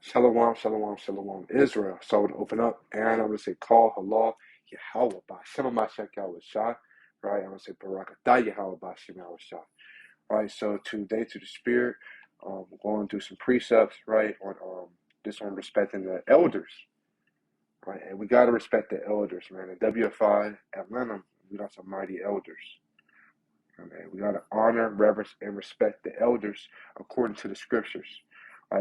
Shalom, shalom, shalom, Israel. So I would open up and I'm going to say, call halal, Yahweh, Shem Mashiach Yahweh Shah, right? I'm going to say, Barakatah Yahweh, Shem Yahweh Shah, right? So today to the Spirit, we're going to do some precepts, right, on this one respecting the elders, right? And we got to respect the elders, man. In WFI Atlanta, we got some mighty elders. Okay? We got to honor, reverence, and respect the elders according to the scriptures.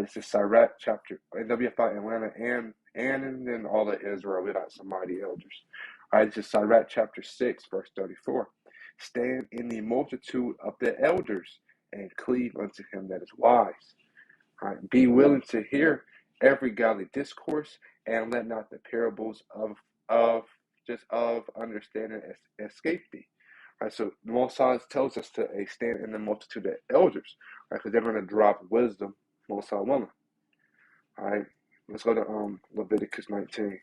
This is Sirach chapter in WFI Atlanta and then all of Israel. We got some mighty elders. This is Sirach chapter 6, verse 34. Stand in the multitude of the elders and cleave unto him that is wise. Be willing to hear every godly discourse, and let not the parables of understanding escape thee. So the Most High tells us to stand in the multitude of elders, right? Because they're going to drop wisdom, Most High willing. All right, let's go to Leviticus 19.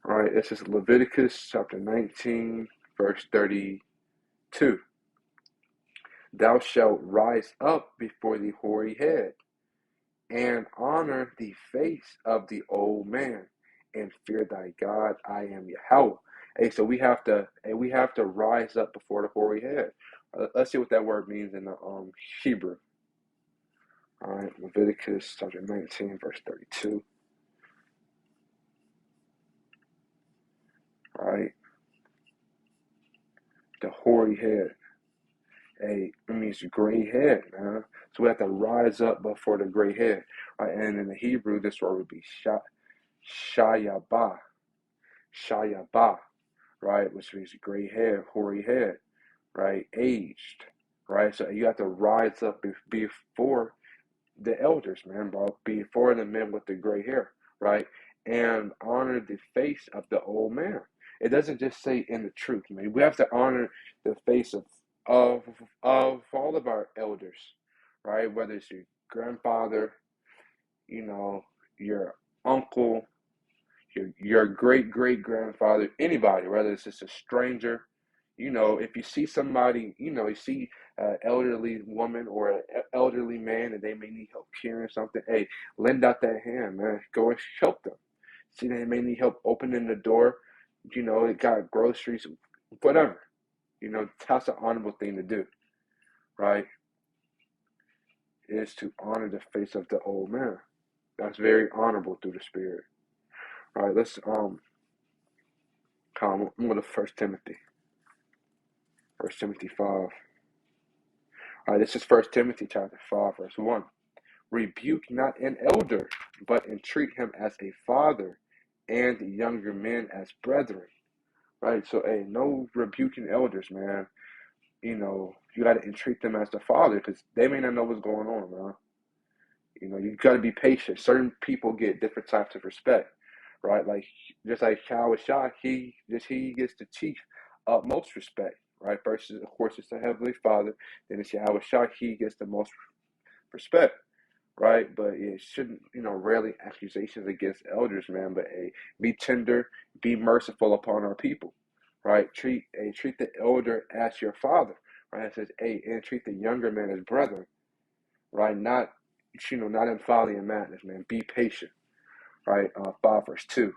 All right, this is Leviticus chapter 19, verse 32. Thou shalt rise up before the hoary head, and honor the face of the old man, and fear thy God. I am Yahweh. Hey, so we have to rise up before the hoary head. Let's see what that word means in the Hebrew. All right, Leviticus chapter 19, verse 32. All right, the hoary head. Hey, it means gray head, man. So we have to rise up before the gray head. Right, and in the Hebrew, this word would be shayabah, right, which means gray hair, hoary head, right, aged, right. So you have to rise up before the elders, man, bro, before the men with the gray hair, right, and honor the face of the old man. It doesn't just say in the truth, man. We have to honor the face of all of our elders, right? Whether it's your grandfather, your uncle, your great grandfather, anybody, whether it's just a stranger. If you see somebody, you see an elderly woman or an elderly man and they may need help carrying something, hey, lend out that hand, man. Go and help them. See, they may need help opening the door, it got groceries, whatever. That's an honorable thing to do, right? Is to honor the face of the old man. That's very honorable through the Spirit. All right, let's come to First Timothy. 1 Timothy 5. All right, this is 1 Timothy chapter 5, verse 1. Rebuke not an elder, but entreat him as a father, and the younger men as brethren. Right? So, hey, no rebuking elders, man. You got to entreat them as the father, because they may not know what's going on, man. You got to be patient. Certain people get different types of respect, right? Like, just like Yahweh Shah, he gets the chief utmost respect, right? First, of course, it's the Heavenly Father. Then it's Yahweh Shah, he gets the most respect, right? But it shouldn't, rarely accusations against elders, man. But be tender, be merciful upon our people, right? Treat the elder as your father, right? It says, and treat the younger men as brethren, right? Not in folly and madness, man. Be patient, right? 5 verse 2.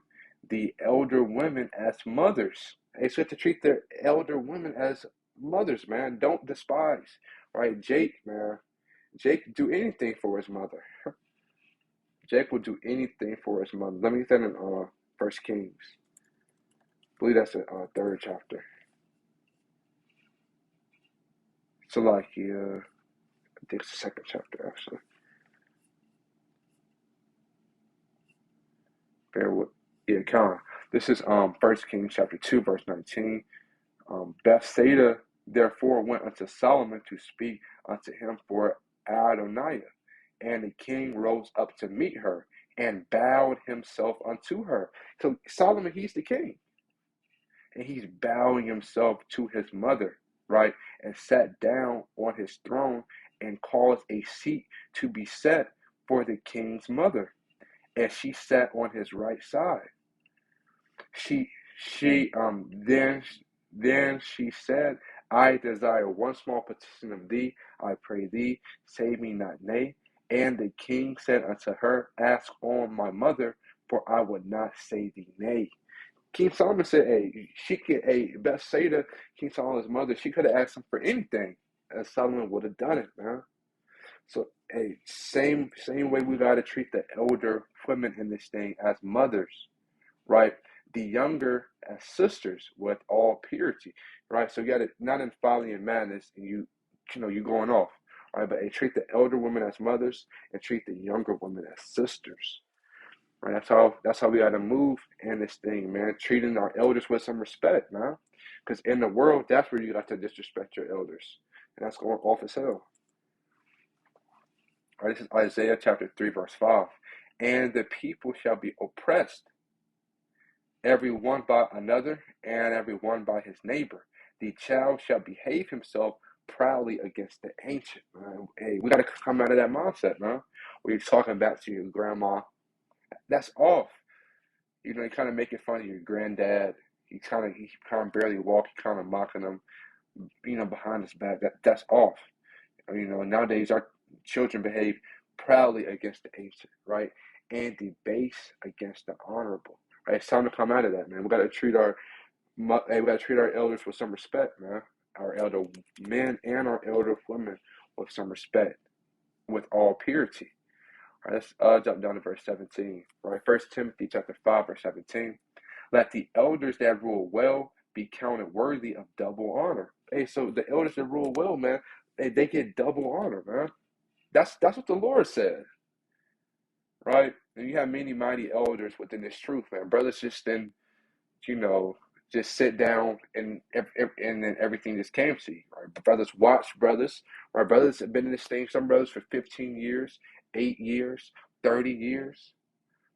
The elder women as mothers. It's good to treat the elder women as mothers, man. Don't despise, right? Jake do anything for his mother. Jake will do anything for his mother. Let me get that in 1 Kings. I believe that's the 3rd chapter. So I think it's the 2nd chapter, actually. Bear with, This is 1 Kings chapter 2, verse 19. Bethsaida therefore went unto Solomon to speak unto him for Adoniah. And the king rose up to meet her and bowed himself unto her. So Solomon, he's the king. And he's bowing himself to his mother, right? And sat down on his throne and caused a seat to be set for the king's mother. And she sat on his right side. Then she said, I desire one small petition of thee, I pray thee, save me not, nay. And the king said unto her, Ask on my mother, for I would not say thee nay. King Solomon said, hey, Bethsaida, King Solomon's mother, she could have asked him for anything, and Solomon would have done it, man. So, hey, same way we got to treat the elder women in this thing as mothers, right? The younger as sisters with all purity, right? So you got to not in folly and madness, and you going off, right? But hey, treat the elder women as mothers and treat the younger women as sisters, right? That's how we got to move in this thing, man. Treating our elders with some respect, man. Because in the world, that's where you got to disrespect your elders, and that's going off as hell. All right, this is Isaiah chapter 3, verse 5. And the people shall be oppressed, every one by another, and every one by his neighbor. The child shall behave himself proudly against the ancient. Man. Hey, we got to come out of that mindset, man. Where you're talking back to your grandma. That's off. You're kind of making fun of your granddad. He kind of barely walk. You kind of mocking him, behind his back. That's off. Nowadays our children behave proudly against the ancient, right? And debase against the honorable. Right? It's time to come out of that, man. We got to treat our elders with some respect, man. Our elder men and our elder women with some respect, with all purity. All right, let's jump down to verse 17. Right, 1 Timothy chapter 5, verse 17. Let the elders that rule well be counted worthy of double honor. Hey, so the elders that rule well, man, they get double honor, man. That's what the Lord said, right? And you have many mighty elders within this truth, man. Brothers just sit down and then everything just came to you, right? Brothers watch brothers. Right? Brothers have been in this thing, some brothers for 15 years, 8 years, 30 years.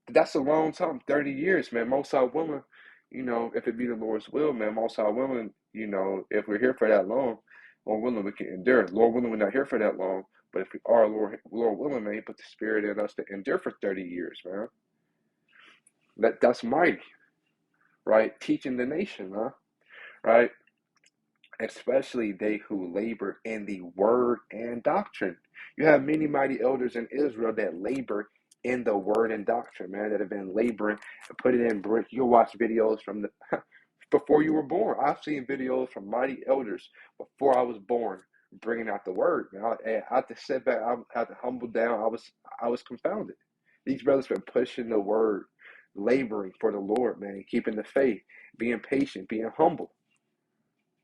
That's a long time, 30 years, man. Most are willing, if it be the Lord's will, man, most are willing, if we're here for that long, Lord willing, we can endure. Lord willing, we're not here for that long. But if we are, Lord willing, man, He put the Spirit in us to endure for 30 years, man. That's mighty, right? Teaching the nation, huh? Right? Especially they who labor in the word and doctrine. You have many mighty elders in Israel that labor in the word and doctrine, man, that have been laboring and put it in brick. You'll watch videos from before you were born. I've seen videos from mighty elders before I was born, bringing out the word. Man, I had to sit back. I had to humble down. I was confounded. These brothers been pushing the word, laboring for the Lord, man, keeping the faith, being patient, being humble,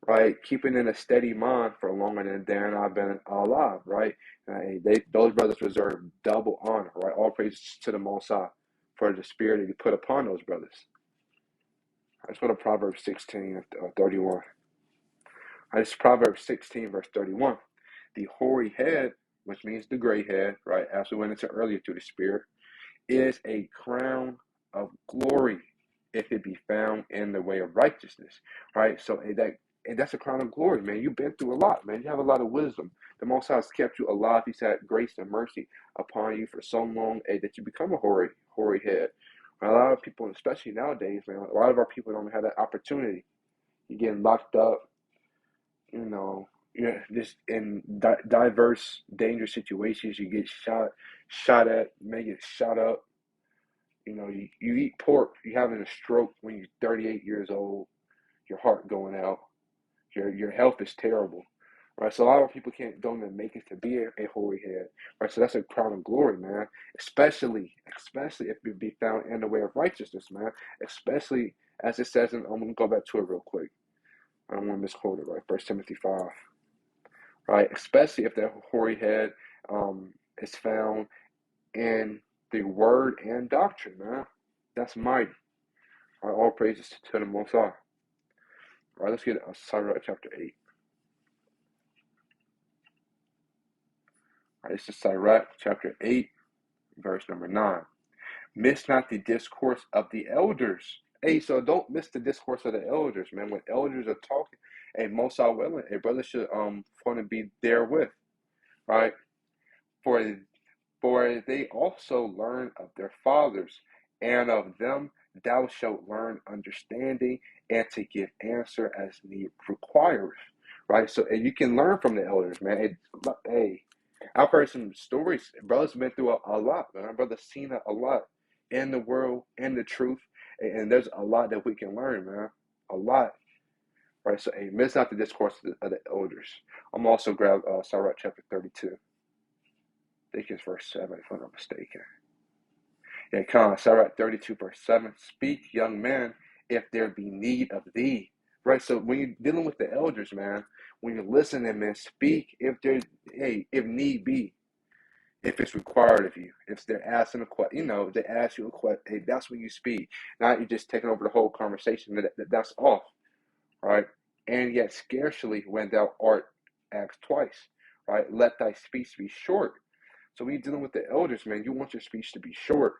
right? Keeping in a steady mind for longer than Dan and I've been alive, right? Those brothers deserve double honor, right? All praise to the Most High for the spirit that He put upon those brothers. Let's go to Proverbs 16, 31. It's Proverbs 16, verse 31. The hoary head, which means the gray head, right? As we went into earlier through the spirit, is a crown of glory if it be found in the way of righteousness, right? So that's a crown of glory, man. You've been through a lot, man. You have a lot of wisdom. The Most High has kept you alive. He's had grace and mercy upon you for so long, that you become a hoary head. A lot of people, especially nowadays, man, a lot of our people don't have that opportunity. You're getting locked up, just in diverse, dangerous situations. You get shot at, you may get shot up. You eat pork, you're having a stroke when you're 38 years old, your heart going out, your health is terrible, right? So a lot of people don't even make it to be a hoary head, right? So that's a crown of glory, man. Especially if it be found in the way of righteousness, man. Especially as it says, and I'm gonna go back to it real quick. I don't want to misquote it, right? 1 Timothy 5, right? Especially if that hoary head is found in the word and doctrine, man. That's mighty. All right, all praises to the Most High. All right, let's get Sirach chapter 8. All right, this is Sirach chapter 8, verse number 9. Miss not the discourse of the elders. Hey, so don't miss the discourse of the elders, man. When elders are talking, hey, Most High willing, a brother should want to be there with, right? For they also learn of their fathers, and of them thou shalt learn understanding, and to give answer as need requireth. Right? So and you can learn from the elders, man. Hey, I've heard some stories. Brother's been through a lot, man. Brother's seen a lot in the world, in the truth, and there's a lot that we can learn, man. A lot. Right, so hey, miss out the discourse of the elders. I'm also grab Sirach chapter 32. I think it's verse 7, if I'm not mistaken. Yeah, come on, Sirach 32, verse 7. Speak, young man, if there be need of thee. Right, so when you're dealing with the elders, man, when you're listening, man, speak if need be, if it's required of you. If they're asking a question, they ask you a question, hey, that's when you speak. Not you just taking over the whole conversation. That's off. Right? And yet scarcely when thou art asked twice, right? Let thy speech be short. So when you're dealing with the elders, man, you want your speech to be short,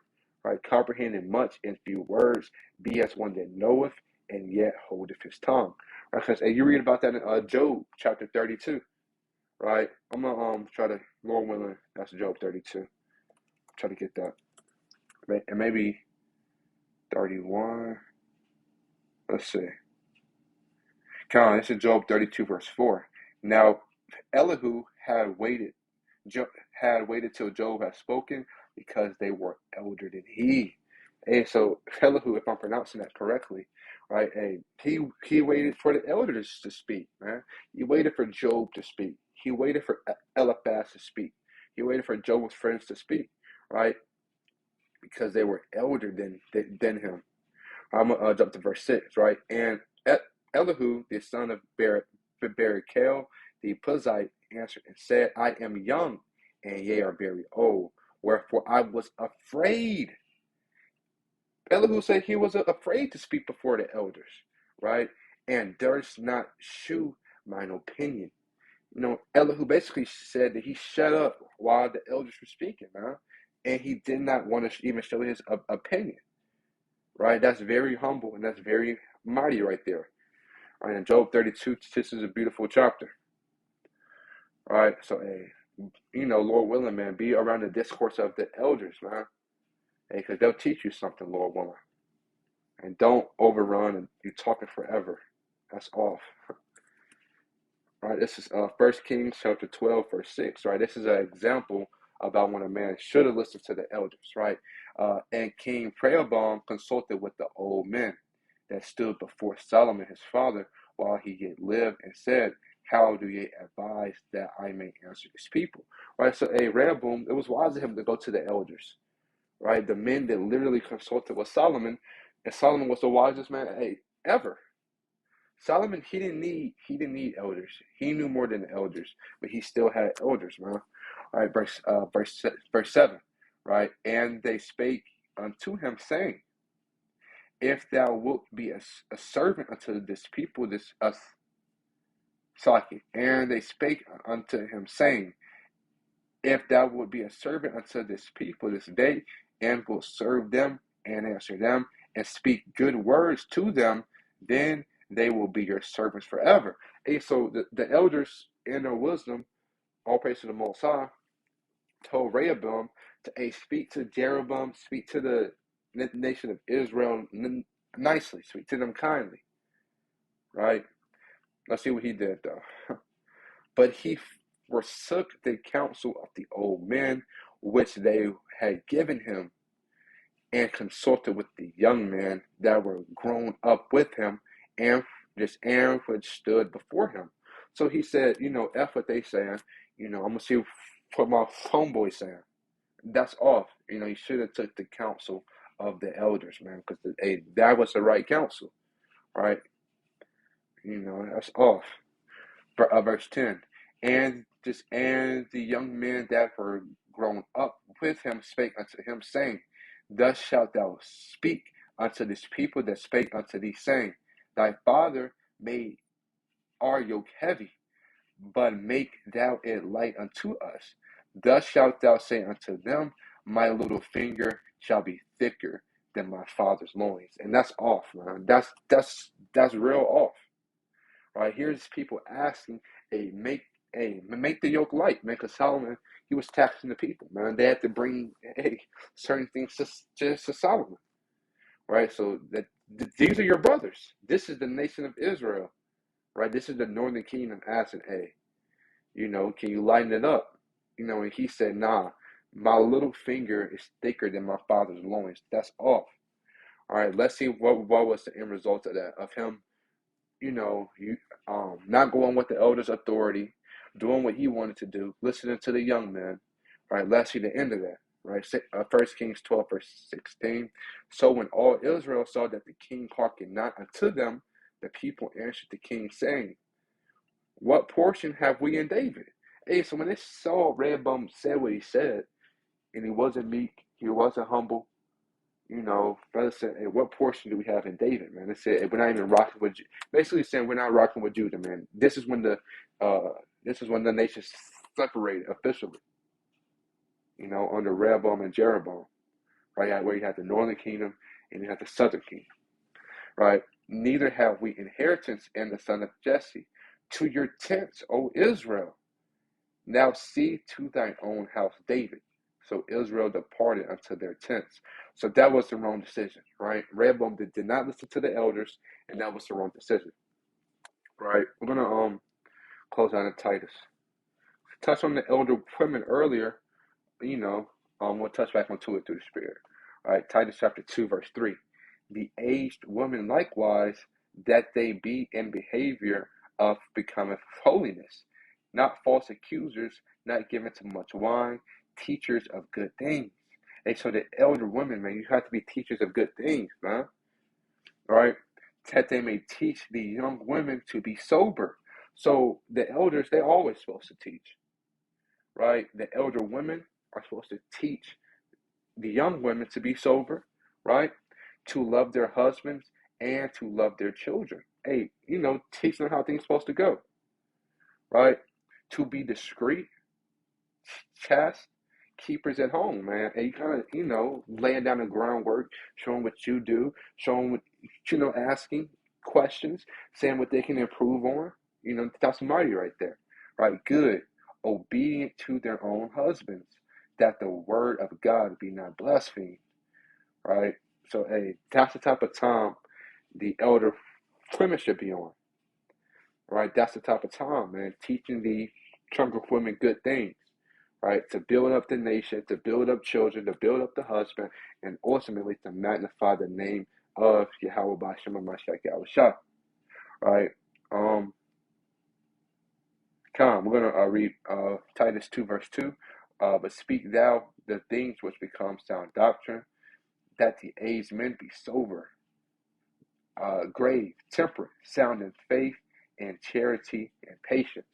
right? Comprehending much in few words, be as one that knoweth and yet holdeth his tongue. Right? Because you read about that in Job chapter 32, right? I'm gonna try to, Lord willing, that's Job 32. Try to get that. And maybe 31. Let's see. Come on, this is Job 32, verse 4. Now, Elihu had waited till Job had spoken because they were elder than he. And so Elihu, if I'm pronouncing that correctly, right? Hey, he waited for the elders to speak, man. He waited for Job to speak. He waited for Eliphaz to speak. He waited for Job's friends to speak, right? Because they were elder than him. I'm going to jump to verse 6, right? And Elihu, the son of Barachel, the Puzite, answered and said, I am young, and ye are very old. Wherefore I was afraid. Elihu said he was afraid to speak before the elders, right? And durst not shew mine opinion. Elihu basically said that he shut up while the elders were speaking, man. And he did not want to even show his opinion. Right? That's very humble and that's very mighty right there. All right, in Job 32, this is a beautiful chapter. All right, so, Lord willing, man, be around the discourse of the elders, man. Hey, because they'll teach you something, Lord willing. And don't overrun and you're talking forever. That's off. All right, this is 1 Kings chapter 12, verse 6, right? This is an example about when a man should have listened to the elders, right? And King Rehoboam consulted with the old men that stood before Solomon his father while he yet lived and said, how do ye advise that I may answer this people? Right, so Rehoboam, it was wise of him to go to the elders, right? The men that literally consulted with Solomon, and Solomon was the wisest man ever. Solomon, he didn't need elders. He knew more than the elders, but he still had elders, man. All right, verse 7, right? And they spake unto him, saying, if thou wilt be a servant unto this people, and they spake unto him, saying, if thou wilt be a servant unto this people this day, and wilt serve them, and answer them, and speak good words to them, then they will be your servants forever. And so the elders, in their wisdom, all praise to the Most High, told Rehoboam to speak to Jeroboam, speak to the nation of Israel nicely, speak to them kindly. Right? Let's see what he did, though. But he forsook the counsel of the old men, which they had given him, and consulted with the young men that were grown up with him, and which stood before him. So he said, F what they saying, I'm gonna see what my homeboy saying. That's off. He should have took the counsel of the elders, man, because that was the right counsel, right? That's off. Verse 10, and the young men that were grown up with him spake unto him, saying, thus shalt thou speak unto this people that spake unto thee, saying, thy father made our yoke heavy, but make thou it light unto us. Thus shalt thou say unto them, my little finger shall be thicker than my father's loins. And that's off, man. That's real off. Right, here's people asking, make the yoke light, man, because Solomon, he was taxing the people, man. They had to bring certain things to Solomon, right? So these are your brothers. This is the nation of Israel, right? This is the northern kingdom asking, can you lighten it up? and he said, nah, my little finger is thicker than my father's loins. That's off. All right, let's see what was the end result of that, of him, you not going with the elders' authority, doing what he wanted to do, listening to the young men. All right, let's see the end of that. Right, 1 Kings 12, verse 16. So when all Israel saw that the king hearkened not unto them, the people answered the king, saying, what portion have we in David? Hey, so when they saw Rehoboam said what he said, and he wasn't meek, he wasn't humble, brothers said, hey, what portion do we have in David, man? They said, hey, we're not even rocking with, basically saying we're not rocking with Judah, man. This is when the nation separated officially, under Rehoboam and Jeroboam, right? Where you had the northern kingdom and you had the southern kingdom, right? Neither have we inheritance in the son of Jesse. To your tents, O Israel. Now see to thine own house, David. So Israel departed unto their tents. So that was the wrong decision, right? Rehoboam did not listen to the elders, and that was the wrong decision, right? We're gonna close out in Titus. Touch on the elder women earlier, we'll touch back onto it through the Spirit. All right, Titus chapter 2, verse 3. The aged women likewise, that they be in behavior of becometh holiness, not false accusers, not given to much wine, teachers of good things. And so the elder women, man, you have to be teachers of good things, man. All right? That they may teach the young women to be sober. So the elders, they're always supposed to teach, right? The elder women are supposed to teach the young women to be sober, right? To love their husbands and to love their children. Hey, teach them how things are supposed to go, right? To be discreet, chaste, keepers at home, man. And you kind of, laying down the groundwork, showing what you do, showing what, asking questions, saying what they can improve on. That's mighty right there, right? Good, obedient to their own husbands, that the word of God be not blasphemed, right? So, hey, that's the type of time the elder women should be on, right? That's the type of time, man, teaching the younger women good things, right? To build up the nation, to build up children, to build up the husband, and ultimately to magnify the name of Yahweh B'Shem HaMashiach Yahushua, right? We're going to read Titus 2, verse 2. But speak thou the things which become sound doctrine, that the aged men be sober, grave, temperate, sound in faith, and charity, and patience.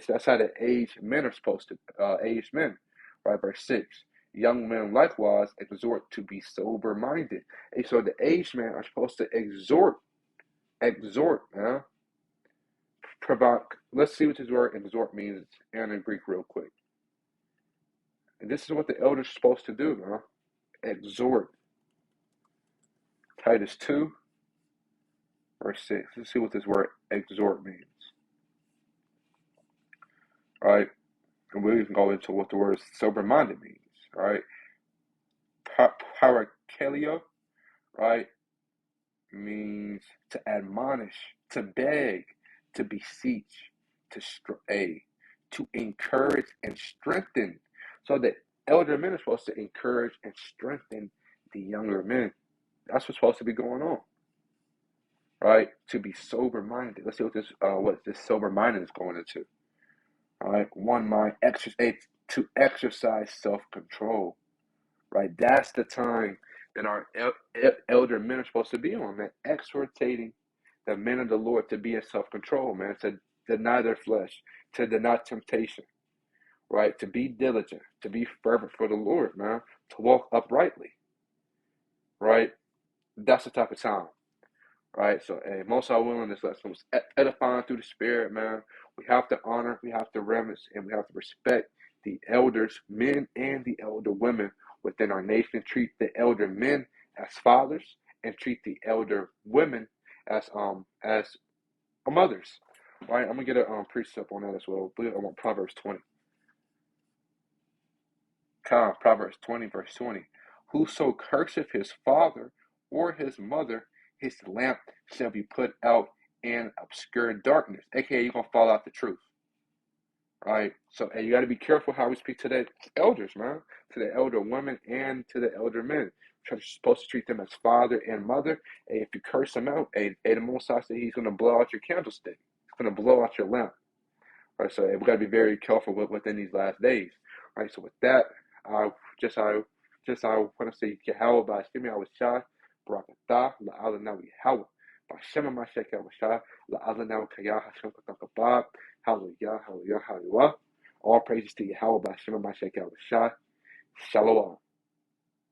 That's how the aged men are supposed to, aged men, right? Verse 6. Young men likewise exhort to be sober-minded. And so the aged men are supposed to exhort, man. Provoke. Let's see what this word exhort means in Greek real quick. And this is what the elders are supposed to do, man. Exhort. Titus 2, verse 6. Let's see what this word exhort means. All right. And we can go into what the word sober-minded means. All right. Parakaleo, right, means to admonish, to beg, to beseech, to encourage and strengthen. So the elder men are supposed to encourage and strengthen the younger men. That's what's supposed to be going on, right? To be sober-minded. Let's see what this sober-minded is going into. All right, one mind, to exercise self-control, right? That's the time that our elder men are supposed to be on, man. Exhortating the men of the Lord to be in self-control, man. To deny their flesh, to deny temptation, right? To be diligent, to be fervent for the Lord, man. To walk uprightly, right? That's the type of time, right? So, hey, most are willing, this lesson was edifying through the Spirit, man. We have to honor, we have to reverence, and we have to respect the elders, men and the elder women within our nation. Treat the elder men as fathers, and treat the elder women as mothers. Right? I'm gonna get a precept on that as well. I want Proverbs 20. Proverbs 20, verse 20. Whoso curseth his father or his mother, his lamp shall be put out in obscure darkness. AKA, you're gonna fall out the truth. All right, so hey, you got to be careful how we speak to the elders, man, to the elder women and to the elder men. You're supposed to treat them as father and mother. Hey, if you curse them out, hey, the Most High said He's going to blow out your candlestick. He's going to blow out your lamp. All right, so hey, we got to be very careful within these last days. All right, so with that, I I want to say Yahweh by Shemi Awashai, Barakatah, La'alana Yahweh. Bashema Mashek Awashai, La'alana Kayah Hashem Katakabab, Hallelujah, Hallelujah, Hallelujah. All praises to Yahweh by Shema Mashek Awashai. Shalom.